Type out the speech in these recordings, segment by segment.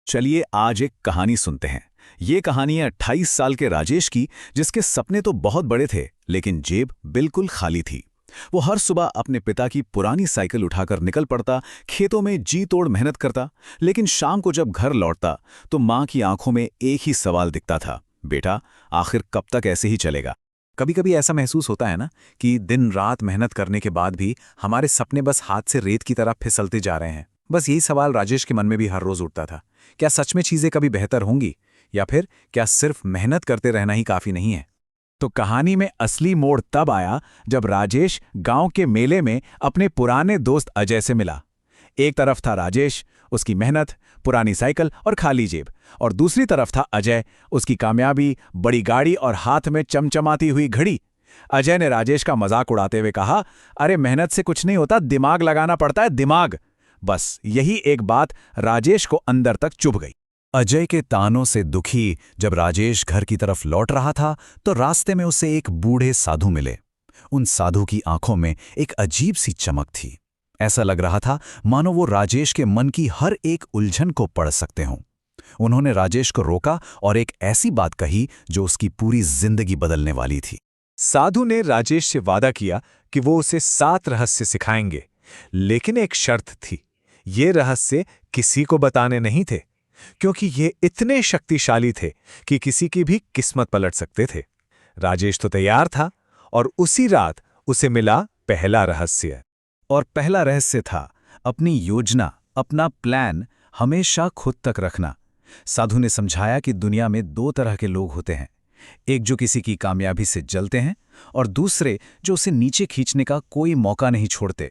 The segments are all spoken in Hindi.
चलिए आज एक कहानी सुनते हैं। ये कहानी है 28 साल के राजेश की, जिसके सपने तो बहुत बड़े थे लेकिन जेब बिल्कुल खाली थी। वो हर सुबह अपने पिता की पुरानी साइकिल उठाकर निकल पड़ता, खेतों में जी तोड़ मेहनत करता, लेकिन शाम को जब घर लौटता तो माँ की आंखों में एक ही सवाल दिखता था, बेटा आखिर कब तक ऐसे ही चलेगा। कभी कभी ऐसा महसूस होता है ना कि दिन रात मेहनत करने के बाद भी हमारे सपने बस हाथ से रेत की तरह फिसलते जा रहे हैं। बस यही सवाल राजेश के मन में भी हर रोज उठता था। क्या सच में चीजें कभी बेहतर होंगी, या फिर क्या सिर्फ मेहनत करते रहना ही काफी नहीं है? तो कहानी में असली मोड़ तब आया जब राजेश गांव के मेले में अपने पुराने दोस्त अजय से मिला। एक तरफ था राजेश, उसकी मेहनत, पुरानी साइकिल और खाली जेब, और दूसरी तरफ था अजय, उसकी कामयाबी, बड़ी गाड़ी और हाथ में चमचमाती हुई घड़ी। अजय ने राजेश का मजाक उड़ाते हुए कहा, अरे मेहनत से कुछ नहीं होता, दिमाग लगाना पड़ता है, दिमाग। बस यही एक बात राजेश को अंदर तक चुभ गई। अजय के तानों से दुखी जब राजेश घर की तरफ लौट रहा था तो रास्ते में उसे एक बूढ़े साधु मिले। उन साधु की आंखों में एक अजीब सी चमक थी। ऐसा लग रहा था मानो वो राजेश के मन की हर एक उलझन को पढ़ सकते हों। उन्होंने राजेश को रोका और एक ऐसी बात कही जो उसकी पूरी जिंदगी बदलने वाली थी। साधु ने राजेश से वादा किया कि वो उसे 7 रहस्य सिखाएंगे, लेकिन एक शर्त थी। ये रहस्य किसी को बताने नहीं थे, क्योंकि ये इतने शक्तिशाली थे कि किसी की भी किस्मत पलट सकते थे। राजेश तो तैयार था और उसी रात उसे मिला पहला रहस्य। और पहला रहस्य था अपनी योजना, अपना प्लान हमेशा खुद तक रखना। साधु ने समझाया कि दुनिया में 2 तरह के लोग होते हैं, एक जो किसी की कामयाबी से जलते हैं और दूसरे जो उसे नीचे खींचने का कोई मौका नहीं छोड़ते।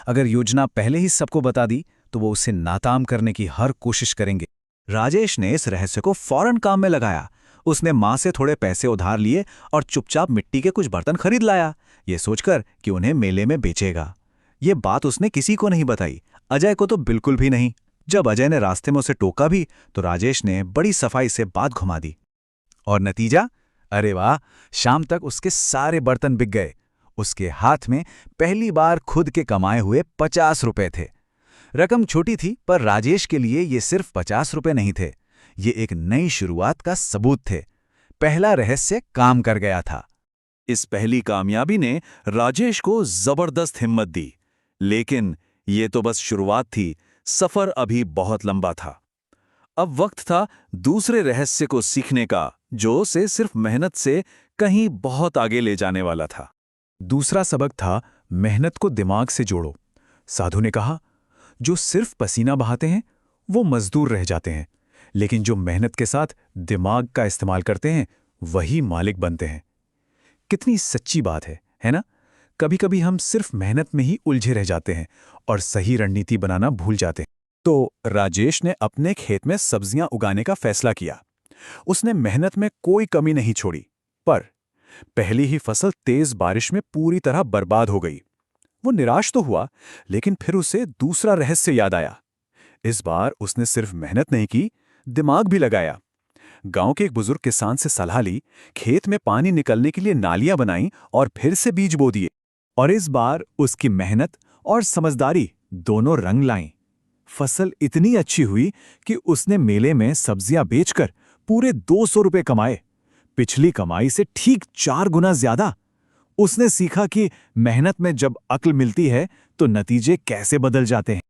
अगर योजना पहले ही सबको बता दी तो वो उसे नाकाम करने की हर कोशिश करेंगे। राजेश ने इस रहस्य को फौरन काम में लगाया। उसने मां से थोड़े पैसे उधार लिए और चुपचाप मिट्टी के कुछ बर्तन खरीद लाया, ये सोचकर कि उन्हें मेले में बेचेगा। ये बात उसने किसी को नहीं बताई, अजय को तो बिल्कुल भी नहीं। जब अजय ने रास्ते में उसे टोका भी तो राजेश ने बड़ी सफाई से बात घुमा दी। और नतीजा, अरे वाह, शाम तक उसके सारे बर्तन बिक गए। उसके हाथ में पहली बार खुद के कमाए हुए 50 रुपए थे। रकम छोटी थी, पर राजेश के लिए ये सिर्फ 50 रुपए नहीं थे, ये एक नई शुरुआत का सबूत थे। पहला रहस्य काम कर गया था। इस पहली कामयाबी ने राजेश को जबरदस्त हिम्मत दी, लेकिन ये तो बस शुरुआत थी, सफर अभी बहुत लंबा था। अब वक्त था दूसरे रहस्य को सीखने का, जो उसे सिर्फ मेहनत से कहीं बहुत आगे ले जाने वाला था। दूसरा सबक था मेहनत को दिमाग से जोड़ो। साधु ने कहा, जो सिर्फ पसीना बहाते हैं वो मजदूर रह जाते हैं, लेकिन जो मेहनत के साथ दिमाग का इस्तेमाल करते हैं वही मालिक बनते हैं। कितनी सच्ची बात है ना? कभी कभी हम सिर्फ मेहनत में ही उलझे रह जाते हैं और सही रणनीति बनाना भूल जाते हैं। तो राजेश ने अपने खेत में सब्जियां उगाने का फैसला किया। उसने मेहनत में कोई कमी नहीं छोड़ी, पर पहली ही फसल तेज बारिश में पूरी तरह बर्बाद हो गई। वो निराश तो हुआ, लेकिन फिर उसे दूसरा रहस्य याद आया। इस बार उसने सिर्फ मेहनत नहीं की, दिमाग भी लगाया। गांव के एक बुजुर्ग किसान से सलाह ली, खेत में पानी निकलने के लिए नालियां बनाई और फिर से बीज बो दिए। और इस बार उसकी मेहनत और समझदारी दोनों रंग लाईं। फसल इतनी अच्छी हुई कि उसने मेले में सब्जियां बेचकर पूरे 200 रुपए कमाए, पिछली कमाई से ठीक 4 गुना ज्यादा। उसने सीखा कि मेहनत में जब अक्ल मिलती है तो नतीजे कैसे बदल जाते हैं।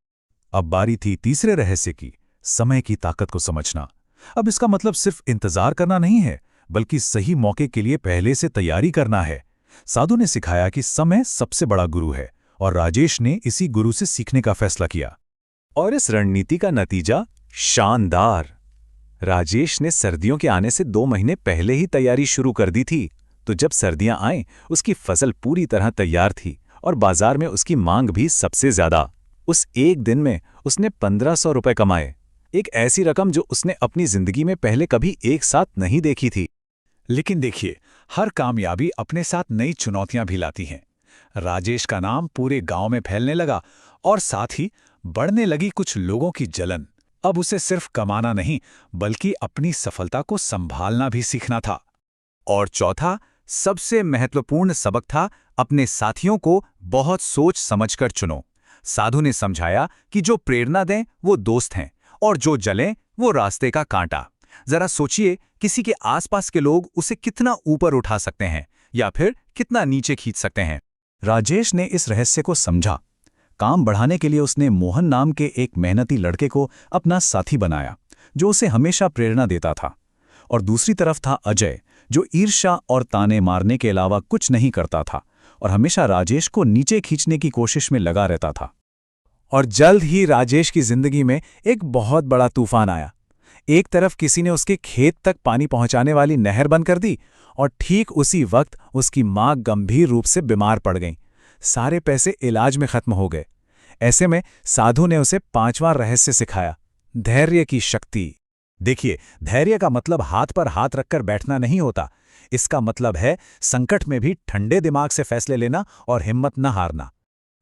अब बारी थी तीसरे रहस्य की, समय की ताकत को समझना। अब इसका मतलब सिर्फ इंतजार करना नहीं है, बल्कि सही मौके के लिए पहले से तैयारी करना है। साधु ने सिखाया कि समय सबसे बड़ा गुरु है, और राजेश ने इसी गुरु से सीखने का फैसला किया। और इस रणनीति का नतीजा शानदार। राजेश ने सर्दियों के आने से 2 महीने पहले ही तैयारी शुरू कर दी थी, तो जब सर्दियां आईं, उसकी फसल पूरी तरह तैयार थी और बाजार में उसकी मांग भी सबसे ज्यादा। उस एक दिन में उसने 1500 रुपए कमाए, एक ऐसी रकम जो उसने अपनी जिंदगी में पहले कभी एक साथ नहीं देखी थी। लेकिन देखिए, हर कामयाबी अपने साथ नई चुनौतियां भी लाती हैं। राजेश का नाम पूरे गांव में फैलने लगा और साथ ही बढ़ने लगी कुछ लोगों की जलन। अब उसे सिर्फ कमाना नहीं, बल्कि अपनी सफलता को संभालना भी सीखना था। और चौथा, सबसे महत्वपूर्ण सबक था, अपने साथियों को बहुत सोच समझकर चुनो। साधु ने समझाया कि जो प्रेरणा दें वो दोस्त हैं, और जो जलें वो रास्ते का कांटा। जरा सोचिए, किसी के आसपास के लोग उसे कितना ऊपर उठा सकते हैं या फिर कितना नीचे खींच सकते हैं। राजेश ने इस रहस्य को समझा। काम बढ़ाने के लिए उसने मोहन नाम के एक मेहनती लड़के को अपना साथी बनाया, जो उसे हमेशा प्रेरणा देता था। और दूसरी तरफ था अजय, जो ईर्ष्या और ताने मारने के अलावा कुछ नहीं करता था और हमेशा राजेश को नीचे खींचने की कोशिश में लगा रहता था। और जल्द ही राजेश की जिंदगी में एक बहुत बड़ा तूफान आया। एक तरफ किसी ने उसके खेत तक पानी पहुंचाने वाली नहर बंद कर दी और ठीक उसी वक्त उसकी मां गंभीर रूप से बीमार पड़ गई। सारे पैसे इलाज में खत्म हो गए। ऐसे में साधु ने उसे 5वां रहस्य सिखाया, धैर्य की शक्ति। देखिए, धैर्य का मतलब हाथ पर हाथ रखकर बैठना नहीं होता। इसका मतलब है संकट में भी ठंडे दिमाग से फैसले लेना और हिम्मत न हारना।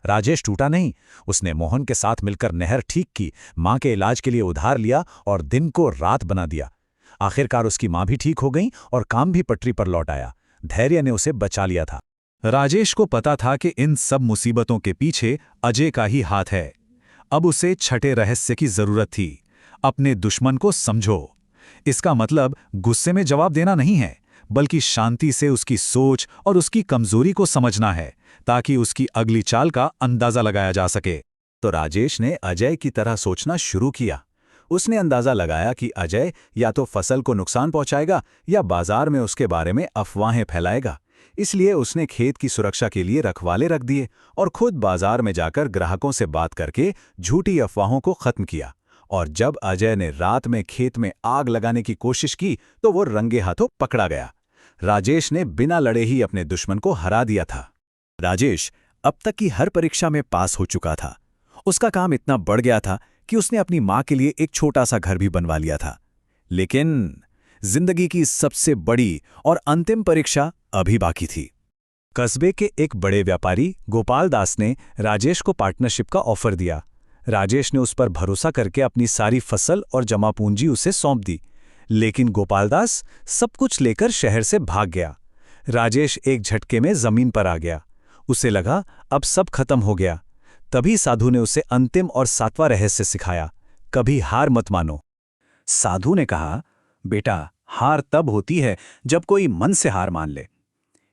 राजेश टूटा नहीं। उसने मोहन के साथ मिलकर नहर ठीक की, मां के इलाज के लिए उधार लिया और दिन को रात बना दिया। आखिरकार उसकी मां भी ठीक हो गई और काम भी पटरी पर लौट आया। धैर्य ने उसे बचा लिया था। राजेश को पता था कि इन सब मुसीबतों के पीछे अजय का ही हाथ है। अब उसे छठे रहस्य की जरूरत थी, अपने दुश्मन को समझो। इसका मतलब गुस्से में जवाब देना नहीं है, बल्कि शांति से उसकी सोच और उसकी कमजोरी को समझना है, ताकि उसकी अगली चाल का अंदाजा लगाया जा सके। तो राजेश ने अजय की तरह सोचना शुरू किया। उसने अंदाजा लगाया कि अजय या तो फसल को नुकसान पहुंचाएगा या बाजार में उसके बारे में अफवाहें फैलाएगा। इसलिए उसने खेत की सुरक्षा के लिए रखवाले रख दिए और खुद बाजार में जाकर ग्राहकों से बात करके झूठी अफवाहों को खत्म किया। और जब अजय ने रात में खेत में आग लगाने की कोशिश की तो वो रंगे हाथों पकड़ा गया। राजेश ने बिना लड़े ही अपने दुश्मन को हरा दिया था। राजेश अब तक की हर परीक्षा में पास हो चुका था। उसका काम इतना बढ़ गया था कि उसने अपनी मां के लिए एक छोटा सा घर भी बनवा लिया था। लेकिन जिंदगी की सबसे बड़ी और अंतिम परीक्षा अभी बाकी थी। कस्बे के एक बड़े व्यापारी गोपाल दास ने राजेश को पार्टनरशिप का ऑफर दिया। राजेश ने उस पर भरोसा करके अपनी सारी फसल और जमा पूंजी उसे सौंप दी। लेकिन गोपाल दास सब कुछ लेकर शहर से भाग गया। राजेश एक झटके में जमीन पर आ गया। उसे लगा अब सब खत्म हो गया। तभी साधु ने उसे अंतिम और 7वां रहस्य सिखाया, कभी हार मत मानो। साधु ने कहा, बेटा, हार तब होती है जब कोई मन से हार मान ले।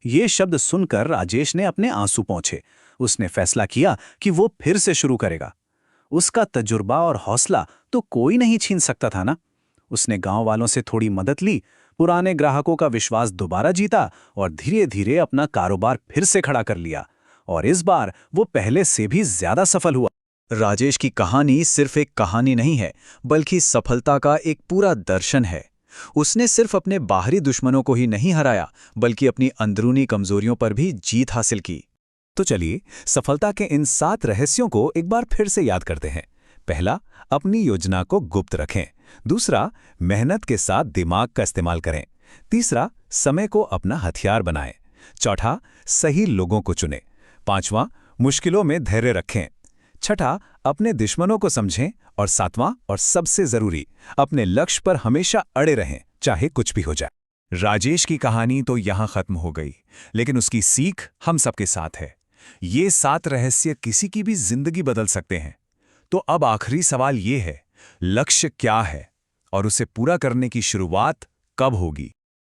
ये शब्द सुनकर राजेश ने अपने आंसू पोंछे। उसने फैसला किया कि वो फिर से शुरू करेगा। उसका तजुर्बा और हौसला तो कोई नहीं छीन सकता था ना। उसने गांव वालों से थोड़ी मदद ली, पुराने ग्राहकों का विश्वास दोबारा जीता और धीरे धीरे अपना कारोबार फिर से खड़ा कर लिया। और इस बार वो पहले से भी ज्यादा सफल हुआ। राजेश की कहानी सिर्फ एक कहानी नहीं है, बल्कि सफलता का एक पूरा दर्शन है। उसने सिर्फ अपने बाहरी दुश्मनों को ही नहीं हराया, बल्कि अपनी अंदरूनी कमजोरियों पर भी जीत हासिल की। तो चलिए, सफलता के इन 7 रहस्यों को एक बार फिर से याद करते हैं। पहला, अपनी योजना को गुप्त रखें। दूसरा, मेहनत के साथ दिमाग का इस्तेमाल करें। तीसरा, समय को अपना हथियार बनाएं। चौथा, सही लोगों को चुनें। 5वां, मुश्किलों में धैर्य रखें। छठा, अपने दुश्मनों को समझें। और 7वां और सबसे जरूरी, अपने लक्ष्य पर हमेशा अड़े रहें, चाहे कुछ भी हो जाए। राजेश की कहानी तो यहां खत्म हो गई, लेकिन उसकी सीख हम सबके साथ है। ये 7 रहस्य किसी की भी जिंदगी बदल सकते हैं। तो अब आखिरी सवाल ये है, लक्ष्य क्या है और उसे पूरा करने की शुरुआत कब होगी?